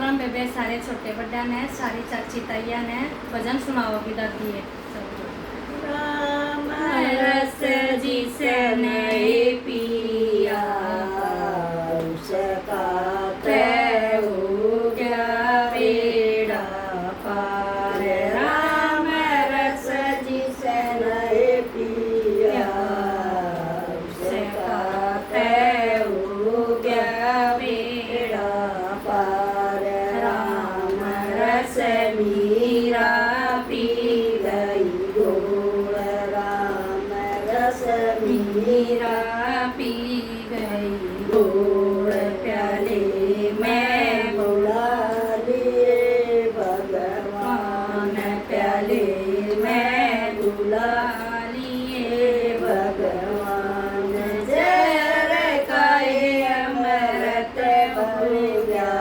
राम बेबे सारे छोटे बड्डा ने सारी चाची ताइया ने भजन सुनाओगी दादी है राम रस जिसे नहीं पिया उसका तय हो गया बेड़ा पार। राम रस जिसे नहीं पिया उसका तय हो गया बेड़ा पार। राम रस मीरा पी गई गोड़ राम रस मीरा पी गई गोड़ प्याले में बुला लिए भगवान प्याले में बुला लिए भगवान। जर काए अमृत हो गया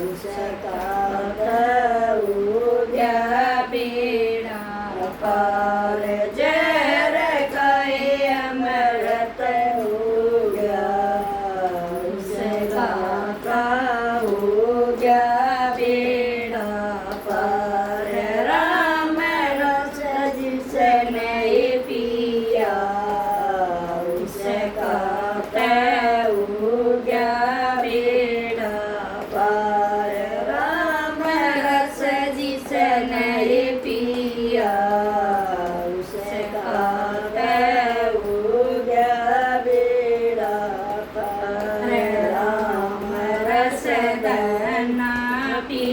उसका हो गया बेड़ा पार। जर काए अमृत हो गया उसका हो गया बेड़ा पार। राम रस जिसे नहीं पिया उसका तय हो गया बेड़ा पार। राम रस जिसे नहीं पिया उसका तय हो गया बेड़ा पार। राम रस दना पी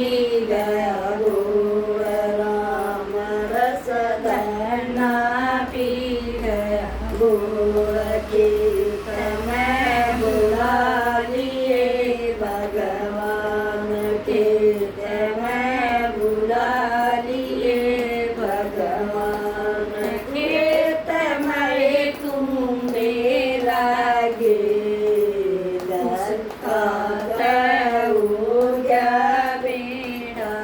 गया गोड़ राम रस दना पी गया गोड़ के मैं बुला लिए भगवान के मैं बुला लिए भगवान के मैं तुम्हें लागे दस्ता हो गया बेड़ा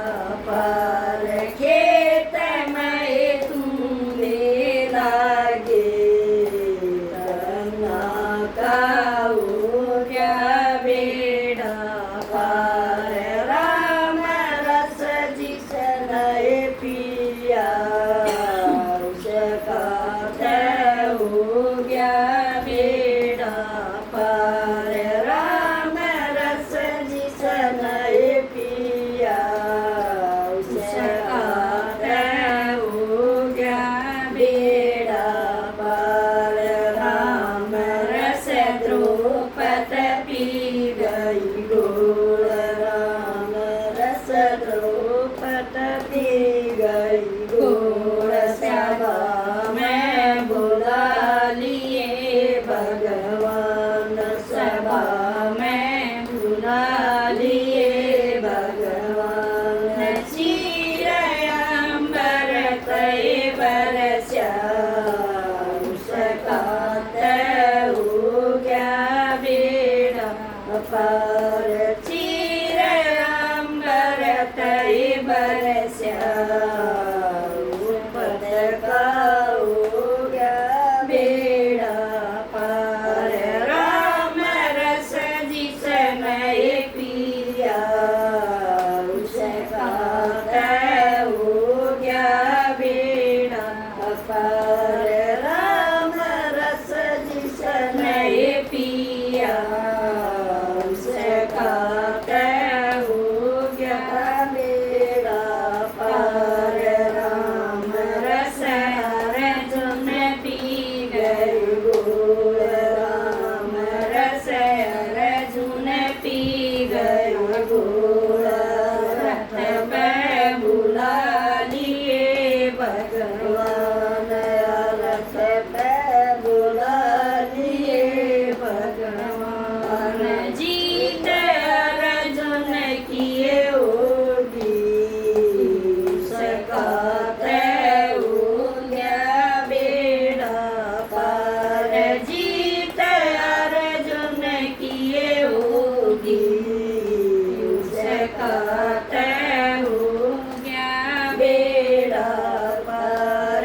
पार। खेत में तुम्हें लागे गंगा का हो गया बेड़ा पार। राम रस जिसे नहीं पिया उसका तय हो गया बेड़ा पार। राम रस जिसे नहीं पिया उसका तय हो गया बेड़ा पार। राम रस द्रौपद पी गई गोड़ राम रस द्रौपद पी गई गोड़ सभा में बुला लिए भगवान सभा में बुला लिए भगवान। चीर अंबर तय बरस्या उसका तय हो गया बेड़ा पार। चीर अंबर तय बरस्या उपद का हो गया बेड़ा पार। राम रस जिसे नहीं पिया उसका तय हो गया बेड़ा पार। राम रस जिसे नहीं पिया उसका तय हो गया बेड़ा पार। राम रस अर्जुन पी गए गोड़ राम रस अर्जुन पी गए गोड़ रथ पे बुला लिए भगवान रथ पे बुला लिए भगवान। जीत अर्जुन किए होगी उसका तय हो गया बेड़ा पार। जीत अर्जुन किए होगी उसका तय हो गया बेड़ा पार।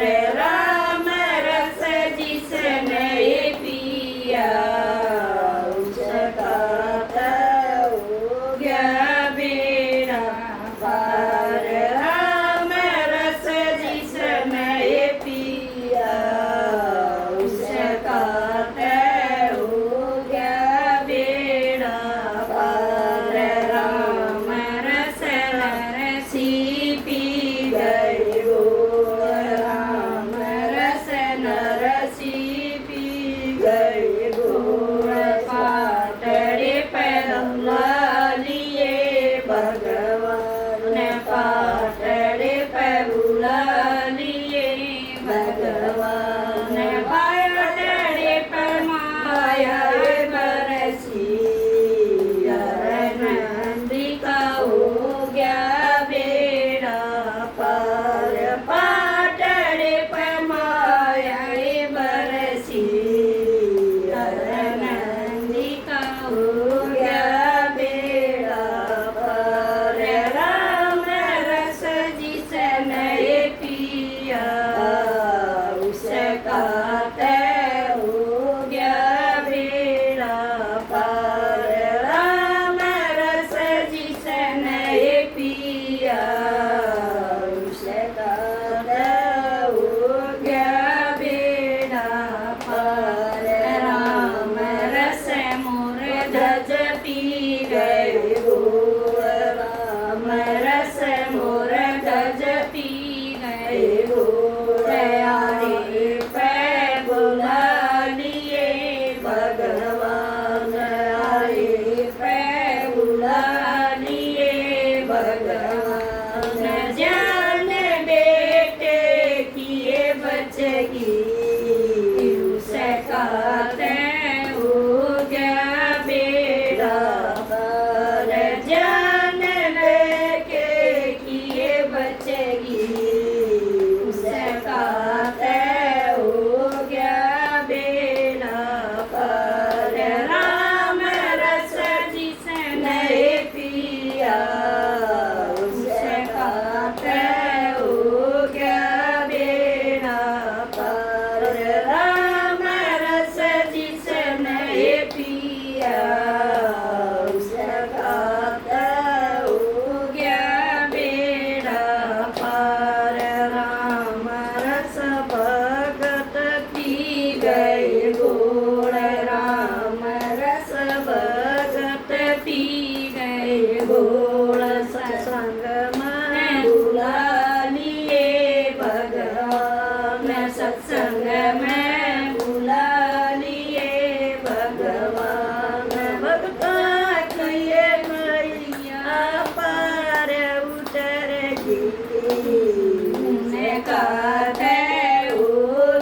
बचेगी उसे कहते हो गया बेड़ा पर जान लेके किए बचेगी उसे कहते हो गया बेड़ा पर राम रस जिसे नहीं पिया उसे कहते हो गया बेड़ा पर राम रस जिसे नहीं पिया उसे कहते हो गया बेड़ा पर राम रस भगत पी गए घोड़ राम रस भगत पी गए घोड़ सत्संग में बुला लिए भगवान सत्संग में बुला लिए भगवान भक्ता किए मैया पार उतरेगी उन्हें कहते हो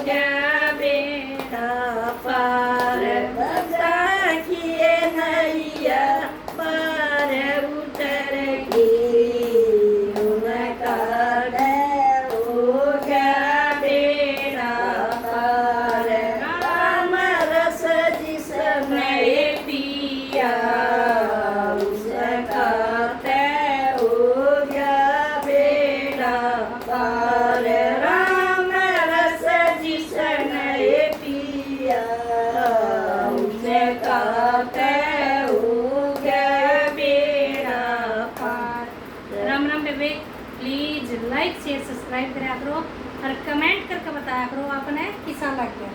गया बेड़ा पार भक्ता किए मैया पार उतरेगी उन्हें कहते हो गया बेड़ा पार राम रस जिसने पिया उसे कहते हो गया बेड़ा पार राम रस जिसने पिया उसे कहते हो गया बेड़ा पार। राम राम बेबे, प्लीज लाइक शेयर सब्सक्राइब करा करो और कमेंट करके बताया करो आपने किसा लग गया।